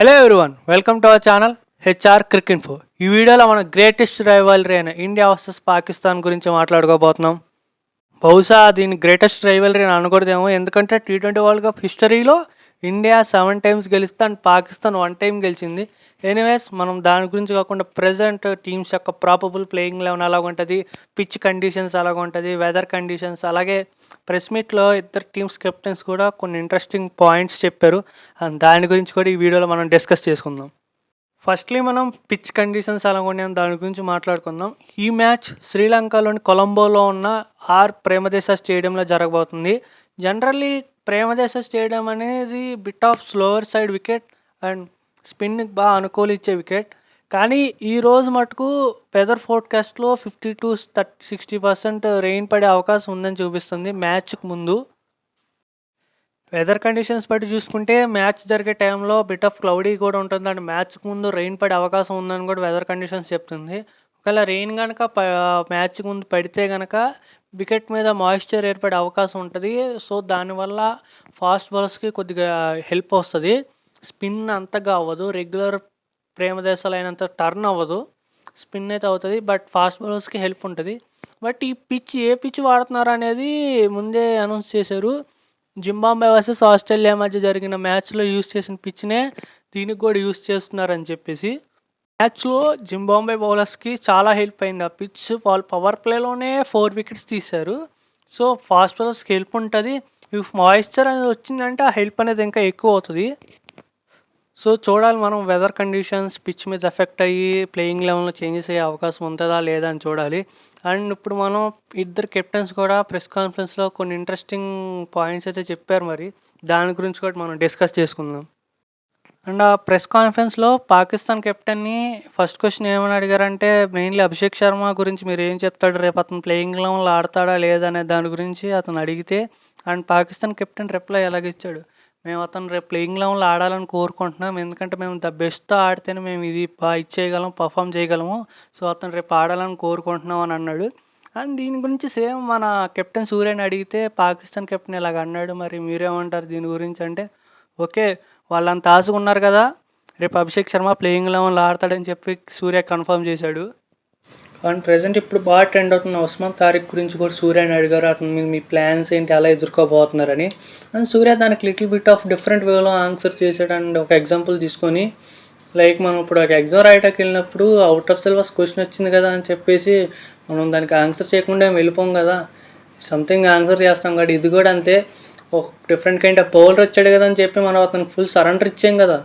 Hello everyone, welcome to our channel HR Crick info. ఈ వీడియోలో మనం గ్రేటెస్ట్ రైవల్రీ అయిన ఇండియా వర్సెస్ పాకిస్తాన్ గురించి మాట్లాడుకోబోతున్నాం. బహుశా దీన్ని గ్రేటెస్ట్ రైవల్రీ అని అనకూడదేమో, ఎందుకంటే T20 వరల్డ్ కప్ హిస్టరీలో ఇండియా 7 టైమ్స్ గెలిస్తే అండ్ పాకిస్తాన్ 1 టైం గెలిచింది. ఎనీవేస్, మనం దాని గురించి కాకుండా ప్రజెంట్ టీమ్స్ యొక్క ప్రాబబుల్ ప్లేయింగ్ లెవెన్ అలాగ ఉంటుంది, పిచ్ కండిషన్స్ అలాగ ఉంటుంది, వెదర్ కండిషన్స్, అలాగే ప్రెస్ మీట్లో ఇద్దరు టీమ్స్ కెప్టెన్స్ కూడా కొన్ని ఇంట్రెస్టింగ్ పాయింట్స్ చెప్పారు. అండ్ దాని గురించి కూడా ఈ వీడియోలో మనం డిస్కస్ చేసుకుందాం. ఫస్ట్లీ మనం పిచ్ కండిషన్స్ ఎలా ఉన్నాయని దాని గురించి మాట్లాడుకుందాం. ఈ మ్యాచ్ శ్రీలంకలోని కొలంబోలో ఉన్న ప్రేమదేశ స్టేడియంలో జరగబోతుంది. జనరల్లీ ప్రేమదేశ స్టేడియం అనేది bit of slower side wicket and స్పిన్కి బాగా అనుకూలించే వికెట్. కానీ ఈరోజు మటుకు వెదర్ ఫోర్కాస్ట్లో 50 to 60% రెయిన్ పడే అవకాశం ఉందని చూపిస్తుంది. మ్యాచ్కి ముందు వెదర్ కండిషన్స్ బట్టి చూసుకుంటే మ్యాచ్ జరిగే టైంలో బిట్ ఆఫ్ క్లౌడీ కూడా ఉంటుంది అండ్ మ్యాచ్కి ముందు రెయిన్ పడే అవకాశం ఉందని కూడా వెదర్ కండిషన్స్ చెప్తుంది. ఒకవేళ రెయిన్ కనుక మ్యాచ్కి ముందు పడితే కనుక వికెట్ మీద మాయిశ్చర్ ఏర్పడే అవకాశం ఉంటుంది. సో దానివల్ల ఫాస్ట్ బౌలర్స్కి కొద్దిగా హెల్ప్ వస్తుంది. స్పిన్ అంతగా అవ్వదు, రెగ్యులర్ ప్రేమదేశాలు అయినంత టర్న్ అవ్వదు, స్పిన్ అయితే అవుతుంది, బట్ ఫాస్ట్ బౌలర్స్కి హెల్ప్ ఉంటుంది. బట్ ఈ పిచ్ ఏ పిచ్ వాడుతున్నారు అనేది ముందే అనౌన్స్ చేశారు. జింబాబ్వే వర్సెస్ ఆస్ట్రేలియా మధ్య జరిగిన మ్యాచ్లో యూస్ చేసిన పిచ్నే దీనికి కూడా యూస్ చేస్తున్నారని చెప్పేసి. మ్యాచ్లో జింబాబ్వే బౌలర్స్కి చాలా హెల్ప్ అయింది ఆ పిచ్. వాళ్ళు పవర్ ప్లేలోనే 4 వికెట్స్ తీశారు. సో ఫాస్ట్ బౌలర్స్కి హెల్ప్ ఉంటుంది. ఇఫ్ మాయిశ్చర్ అనేది వచ్చిందంటే ఆ హెల్ప్ అనేది ఇంకా ఎక్కువ అవుతుంది. సో చూడాలి మనం, వెదర్ కండిషన్స్ పిచ్ మీద ఎఫెక్ట్ అయ్యి ప్లేయింగ్ లెవెల్లో చేంజెస్ అయ్యే అవకాశం ఉంటుందా లేదా అని చూడాలి. అండ్ ఇప్పుడు మనం ఇద్దరు కెప్టెన్స్ కూడా ప్రెస్ కాన్ఫరెన్స్లో కొన్ని ఇంట్రెస్టింగ్ పాయింట్స్ అయితే చెప్పారు. మరి దాని గురించి కూడా మనం డిస్కస్ చేసుకుందాం. అండ్ ఆ ప్రెస్ కాన్ఫరెన్స్లో పాకిస్తాన్ కెప్టెన్ని ఫస్ట్ క్వశ్చన్ ఏమని అడిగారంటే, మెయిన్లీ అభిషేక్ శర్మ గురించి మీరు ఏం చెప్తాడు, రేపు అతను ప్లేయింగ్ లెవెల్లో ఆడతాడా లేదా అనే దాని గురించి అతను అడిగితే, అండ్ పాకిస్తాన్ కెప్టెన్ రిప్లై ఎలాగిచ్చాడు, మేము అతను రేపు ప్లేయింగ్ లెవెల్లో ఆడాలని కోరుకుంటున్నాం, ఎందుకంటే మేము ద బెస్ట్తో ఆడితేనే మేము ఇది బాగా ఇచ్చేయగలం, పర్ఫామ్ చేయగలము, సో అతను రేపు ఆడాలని కోరుకుంటున్నాం అని అన్నాడు. అండ్ దీని గురించి సేమ్ మన కెప్టెన్ సూర్యని అడిగితే పాకిస్తాన్ కెప్టెన్ ఇలాగ అన్నాడు. మరి మీరేమంటారు దీని గురించి అంటే, ఓకే వాళ్ళంత ఆశగా ఉన్నారు కదా, రేపు అభిషేక్ శర్మ ప్లేయింగ్ లెవెన్లో ఆడతాడని చెప్పి సూర్య కన్ఫర్మ్ చేశాడు. అండ్ ప్రజెంట్ ఇప్పుడు బాగా ట్రెండ్ అవుతున్న ఉస్మాన్ తారిక్ గురించి కూడా సూర్యని అడిగారు, అతను మీ ప్లాన్స్ ఏంటి, ఎలా ఎదుర్కోబోతున్నారని. అండ్ సూర్య దానికి లిటిల్ బిట్ ఆఫ్ డిఫరెంట్ వేలో ఆన్సర్ చేశాడు. అండ్ ఒక ఎగ్జాంపుల్ తీసుకొని, లైక్ మనం ఇప్పుడు ఒక ఎగ్జామ్ రాయటానికి వెళ్ళినప్పుడు అవుట్ ఆఫ్ సిలబస్ క్వశ్చన్ వచ్చింది కదా అని చెప్పేసి మనం దానికి ఆన్సర్ చేయకుండా వెళ్ళిపోం కదా, సంథింగ్ ఆన్సర్ చేస్తాం కదా. ఇది కూడా అంతే, ఒక డిఫరెంట్ కైండ్ ఆఫ్ బౌలర్ వచ్చాడు కదా అని చెప్పి మనం అతనికి ఫుల్ సరెండర్ ఇచ్చాం కదా.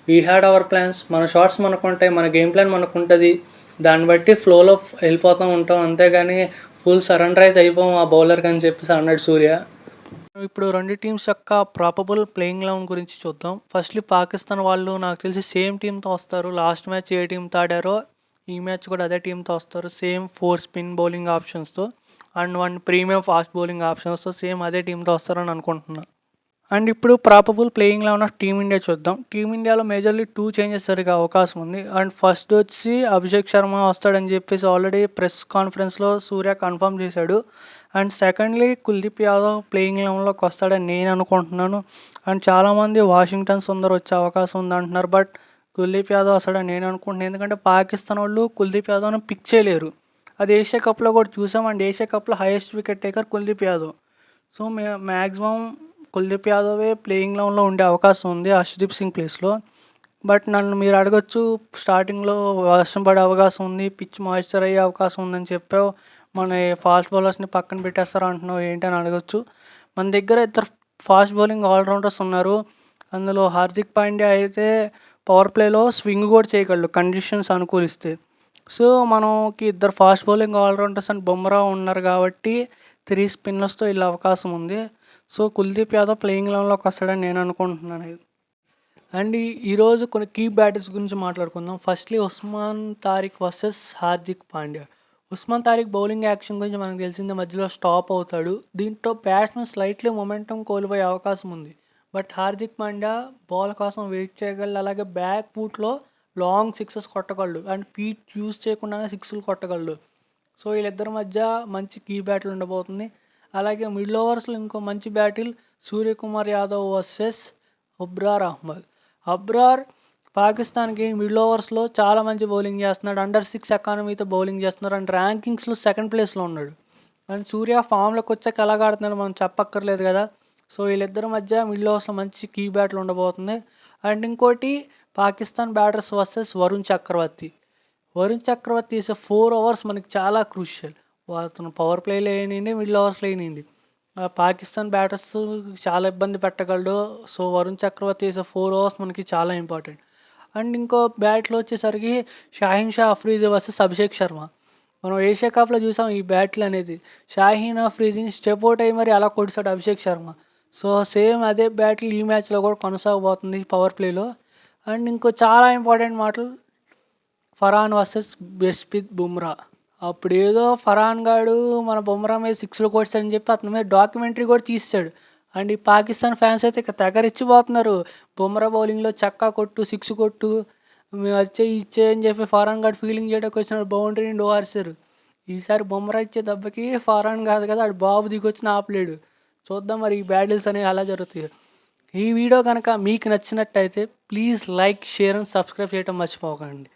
వీ హ్యాడ్ అవర్ ప్లాన్స్, మన షార్ట్స్ మనకు ఉంటాయి, మన గేమ్ ప్లాన్ మనకు ఉంటుంది, దాన్ని బట్టి ఫ్లోలో వెళ్ళిపోతూ ఉంటాం, అంతేగాని ఫుల్ సరెండర్ అయితే అయిపోం ఆ బౌలర్కి అని చెప్పేసి అన్నాడు సూర్య. ఇప్పుడు రెండు టీమ్స్ యొక్క ప్రాబబుల్ ప్లేయింగ్ లెవెన్ గురించి చూద్దాం. ఫస్ట్లీ పాకిస్తాన్ వాళ్ళు నాకు తెలిసి సేమ్ టీంతో వస్తారు. లాస్ట్ మ్యాచ్ ఏ టీంతో ఆడారో ఈ మ్యాచ్ కూడా అదే టీంతో వస్తారు. సేమ్ 4 స్పిన్ బౌలింగ్ ఆప్షన్స్తో అండ్ 1 ప్రీమియం ఫాస్ట్ బౌలింగ్ ఆప్షన్స్తో సేమ్ అదే టీంతో వస్తారని అనుకుంటున్నాను. అండ్ ఇప్పుడు probable playing eleven of team India చూద్దాం. టీమిండియాలో మేజర్లీ 2 చేంజెస్ జరిగే అవకాశం ఉంది. అండ్ ఫస్ట్ వచ్చి అభిషేక్ శర్మ వస్తాడని చెప్పేసి ఆల్రెడీ ప్రెస్ కాన్ఫరెన్స్లో సూర్య కన్ఫర్మ్ చేశాడు. And secondly Kuldeep Yadav playing లెవెన్లోకి వస్తాడని నేను అనుకుంటున్నాను. అండ్ చాలామంది వాషింగ్టన్ సుందర్ వచ్చే అవకాశం ఉంది అంటున్నారు, బట్ కుల్దీప్ యాదవ్ వస్తాడని నేను అనుకుంటున్నాను. ఎందుకంటే పాకిస్తాన్ వాళ్ళు కుల్దీప్ యాదవ్ని పిక్ చేయలేరు. అది ఏషియా కప్లో కూడా చూసాం. అండ్ ఏషియా కప్లో highest wicket taker Kuldeep Yadav. So maximum Kuldeep యాదవే ప్లేయింగ్ లెవెన్లో ఉండే అవకాశం ఉంది హర్షదీప్ సింగ్ ప్లేస్లో. బట్ నన్ను మీరు అడగచ్చు, స్టార్టింగ్లో వర్షం పడే అవకాశం ఉంది, పిచ్ మాయిశ్చర్ అయ్యే అవకాశం ఉందని చెప్పావు, మన ఫాస్ట్ బౌలర్స్ని పక్కన పెట్టేస్తారు అంటున్నావు ఏంటని అడగచ్చు. మన దగ్గర ఇద్దరు ఫాస్ట్ బౌలింగ్ ఆల్రౌండర్స్ ఉన్నారు. అందులో హార్దిక్ పాండ్యా అయితే పవర్ ప్లేలో స్వింగ్ కూడా చేయగలడు కండిషన్స్ అనుకూలిస్తే. సో మనకి ఇద్దరు fast bowling all-rounders and Bumrah ఉన్నారు కాబట్టి 3 స్పిన్నర్స్తో వెళ్ళే అవకాశం ఉంది. సో కుల్దీప్ యాదవ్ ప్లేయింగ్ లెవెన్లోకి వస్తాడని నేను అనుకుంటున్నాను. అండ్ ఈరోజు కొన్ని కీ బ్యాటర్స్ గురించి మాట్లాడుకుందాం. Firstly Usman Tariq versus Hardik Pandya. Usman Tariq bowling action గురించి మనకు తెలిసిందే, మధ్యలో స్టాప్ అవుతాడు. దీంతో బ్యాట్స్మెన్ స్లైట్లీ మొమెంటం కోల్పోయే అవకాశం ఉంది. బట్ హార్దిక్ పాండ్యా బాల్ కోసం వెయిట్ చేయగలడు, అలాగే బ్యాక్ ఫుట్లో లాంగ్ సిక్సెస్ కొట్టగలడు అండ్ ఫీట్ యూజ్ చేయకుండానే సిక్స్లు కొట్టగలడు. సో వీళ్ళిద్దరి మధ్య మంచి కీ బ్యాటిల్ ఉండబోతుంది. అలాగే మిడిల్ ఓవర్స్లో ఇంకో మంచి బ్యాటిల్ సూర్యకుమార్ యాదవ్ వర్సెస్ అబ్రార్ అహ్మద్. అబ్రార్ పాకిస్తాన్‌కి మిడిల్ ఓవర్స్‌లో చాలా మంచి బౌలింగ్ చేస్తున్నాడు. అండర్ 6 ఎకానమీతో బౌలింగ్ చేస్తున్నారు. అండ్ ర్యాంకింగ్స్‌లో సెకండ్ ప్లేస్‌లో ఉన్నాడు. అండ్ సూర్య ఫామ్‌లోకి వచ్చాక ఎలాగ ఆడుతున్నాడో మనం చెప్పక్కర్లేదు కదా! సో, వీళ్ళిద్దరి మధ్య మిడిల్ ఓవర్స్‌లో మంచి కీ బ్యాటిల్ ఉండబోతుంది. అండ్ ఇంకోటి Pakistan batters versus Varun Chakravarthy. Varun Chakravarthy is 4 overs మనకి చాలా క్రూషియల్. అతను పవర్ ప్లేలో ఏనియండి, మిడిల్ ఓవర్స్‌లో ఏనియండి. పాకిస్తాన్ బ్యాటర్స్ చాలా ఇబ్బంది పెట్టగలడు. So, Varun Chakravarthy is 4 overs మనకి చాలా ఇంపార్టెంట్. అండ్ ఇంకో బ్యాట్లో వచ్చేసరికి షాహీన్ షా అఫ్రీది వర్సెస్ అభిషేక్ శర్మ. మనం ఏషియా కప్‌లో చూసాం ఈ బ్యాటిల్ అనేది. షాహీన్ అఫ్రీదిని స్టెప్ ఔట్ అయ్యి మరి అలా కొట్టేసాడు అభిషేక్ శర్మ. సో, సేమ్ అదే బ్యాటిల్ ఈ మ్యాచ్‌లో కూడా కొనసాగబోతుంది పవర్ ప్లేలో. అండ్ ఇంకో చాలా ఇంపార్టెంట్ మాటలు ఫర్హాన్ వర్సెస్ జస్ప్రీత్ బుమ్రా. అప్పుడేదో ఫర్హాన్ గాడు మన బుమ్రా మీద 6లు కొట్టాడని చెప్పి అతని మీద డాక్యుమెంటరీ కూడా తీసేశాడు. అండ్ ఈ పాకిస్తాన్ ఫ్యాన్స్ అయితే ఇక తెగ రెచ్చిపోతున్నారు. బుమ్రా బౌలింగ్‌లో చెక్కా కొట్టు, 6 కొట్టు, మేము అది చెయ్యి, ఇది చెయ్యి అని చెప్పి ఫర్హాన్ గాడు ఫీల్డింగ్ చేయడానికి వచ్చినప్పుడు బౌండరీని డోర్సారు. ఈసారి బుమ్రా ఇచ్చే దెబ్బకి ఫర్హాన్ కాదు కదా ఆడు బాబు దిగొచ్చిన ఆపలేడు. చూద్దాం మరి ఈ బ్యాటిల్స్ అనేవి ఎలా జరుగుతాయో. ఈ వీడియో కనుక మీకు నచ్చినట్టయితే please like, share and subscribe చేయడం మర్చిపోకండి.